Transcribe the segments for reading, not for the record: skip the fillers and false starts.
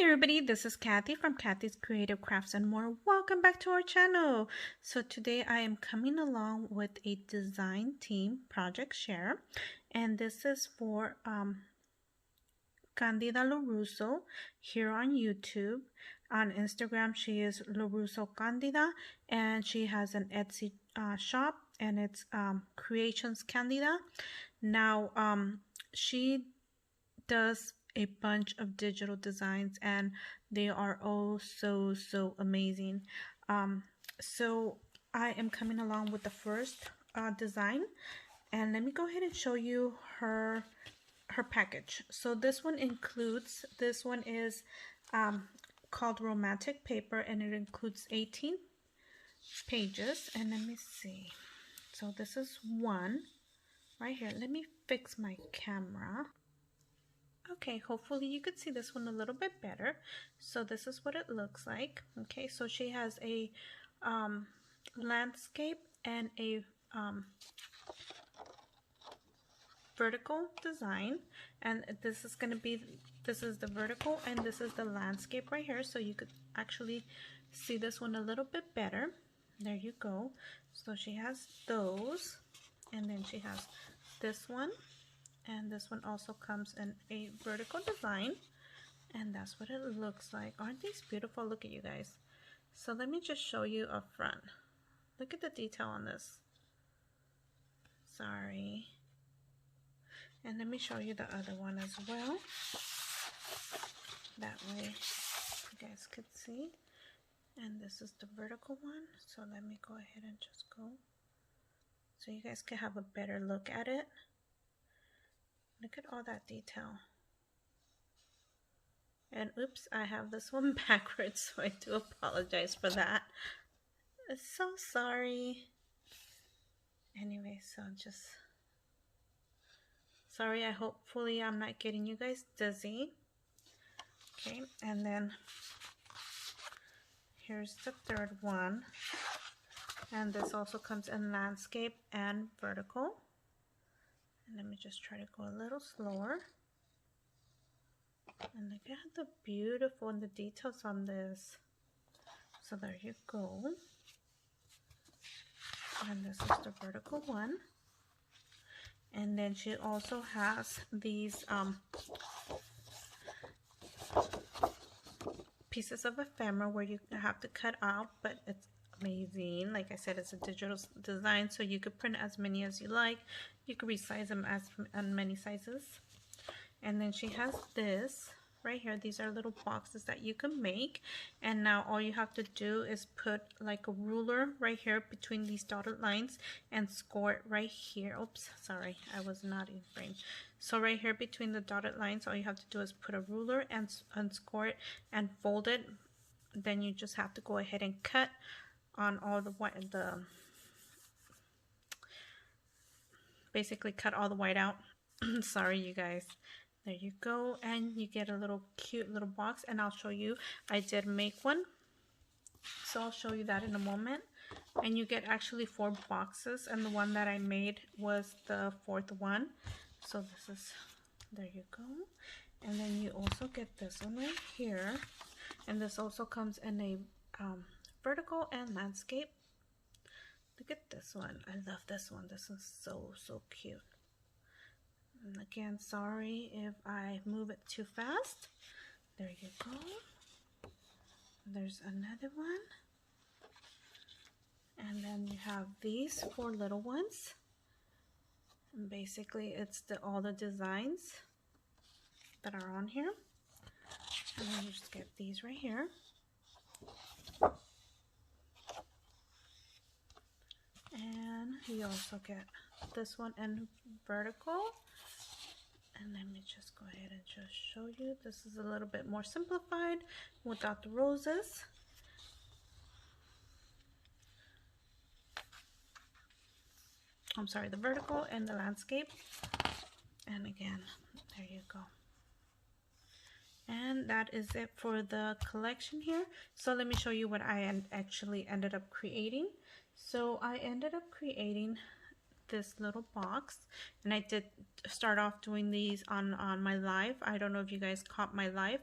everybody, this is Kathy from Kathy's Creative Crafts and More. Welcome back to our channel. So today I am coming along with a design team project share, and this is for Candida Lorusso here on YouTube. On Instagram she is Lorusso Candida, and she has an Etsy shop, and it's CreationsCandida. Now she does a bunch of digital designs, and they are all so amazing. So I am coming along with the first design, and let me go ahead and show you her package. So this one is called Romantic Paper, and it includes 18 pages. And let me see, so this is one right here. Let me fix my camera. Okay, hopefully you could see this one a little bit better. So this is what it looks like. Okay, so she has a landscape and a vertical design, and this is the vertical and this is the landscape right here, so you could actually see this one a little bit better. There you go. So she has those, and then she has this one. And this one also comes in a vertical design, and that's what it looks like. Aren't these beautiful? Look at you guys. So let me just show you up front. Look at the detail on this. Sorry. And let me show you the other one as well. That way you guys could see. And this is the vertical one. So let me go ahead and just go, so you guys can have a better look at it. Look at all that detail. And oops, I have this one backwards, so I do apologize for that. I'm so sorry. Anyway, so just sorry. Hopefully I'm not getting you guys dizzy. Okay, and then here's the third one. And this also comes in landscape and vertical. And let me just try to go a little slower. And look at the beautiful and the details on this. So there you go. And this is the vertical one. And then she also has these pieces of ephemera where you have to cut out, but it's amazing. Like I said, it's a digital design, so you could print as many as you like. You could resize them as many sizes. And then she has this right here. These are little boxes that you can make, and now all you have to do is put like a ruler right here between these dotted lines and score it right here. Oops, sorry, I was not in frame. So right here between the dotted lines, all you have to do is put a ruler and score it and fold it. Then you just have to go ahead and cut on all the white, basically cut all the white out. Sorry you guys. There you go, and you get a little cute little box, and I'll show you. I did make one, so I'll show you that in a moment. And you get actually 4 boxes, and the one that I made was the 4th one. So this is, there you go. And then you also get this one right here, and this also comes in a vertical and landscape. Look at this one. I love this one. This is so cute. And again, sorry if I move it too fast. There you go. There's another one. And then you have these 4 little ones. And basically it's all the designs that are on here. And then you just get these right here. And you also get this one in vertical. And let me just go ahead and just show you. This is a little bit more simplified without the roses. I'm sorry, the vertical and the landscape. And again, there you go. And that is it for the collection here. So let me show you what I actually ended up creating. So I ended up creating this little box, and I did start off doing these on my live. I don't know if you guys caught my live.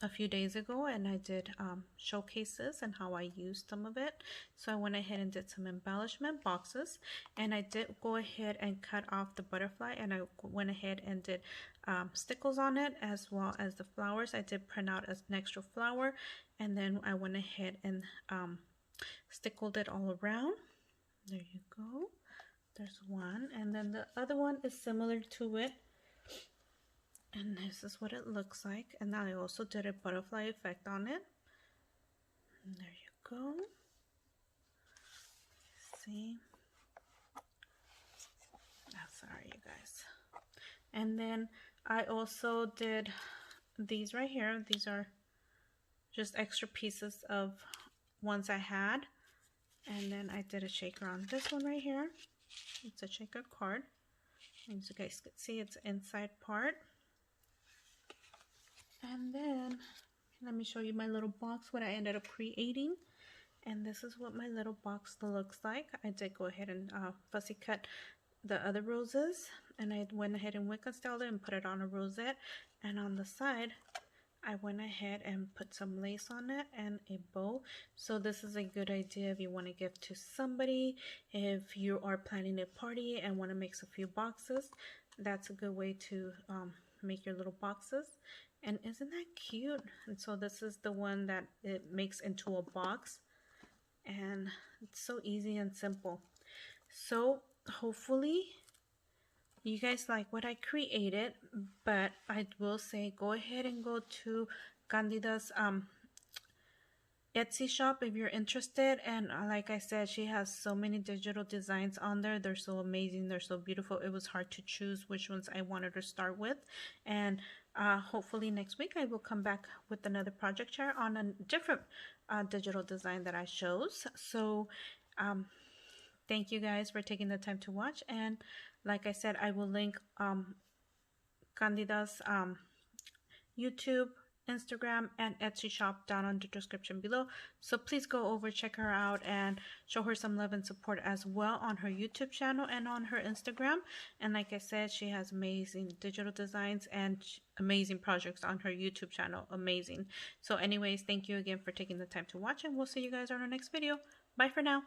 a few days ago, and I did showcases and how I used some of it. So I went ahead and did some embellishment boxes, and I did go ahead and cut off the butterfly, and I went ahead and did stickles on it, as well as the flowers. I did print out as an extra flower, and then I went ahead and stickled it all around. There you go. There's one, and then the other one is similar to it, and this is what it looks like. And now I also did a butterfly effect on it. And there you go. See? Oh, sorry, you guys. And then I also did these right here. These are just extra pieces of ones I had. And then I did a shaker on this one right here. It's a shaker card. As you guys can see, it's the inside part. And then let me show you my little box, what I ended up creating. And this is what my little box looks like. I did go ahead and fussy cut the other roses, and I went ahead and wick styled it and put it on a rosette. And on the side, I went ahead and put some lace on it and a bow. So this is a good idea if you want to give to somebody, if you are planning a party and want to mix a few boxes. That's a good way to make your little boxes. And isn't that cute? And so this is the one that it makes into a box, and it's so easy and simple. So hopefully you guys like what I created, but I will say go ahead and go to Candida's Etsy shop if you're interested. And like I said, she has so many digital designs on there. They're so amazing, they're so beautiful. It was hard to choose which ones I wanted to start with. And hopefully next week I will come back with another project share on a different digital design that I chose. So thank you guys for taking the time to watch. And like I said, I will link Candida's YouTube, Instagram, and Etsy shop down on the description below. So please go over, check her out, and show her some love and support as well on her YouTube channel and on her Instagram. And like I said, she has amazing digital designs and amazing projects on her YouTube channel. Amazing. So anyways, thank you again for taking the time to watch, and we'll see you guys on our next video. Bye for now.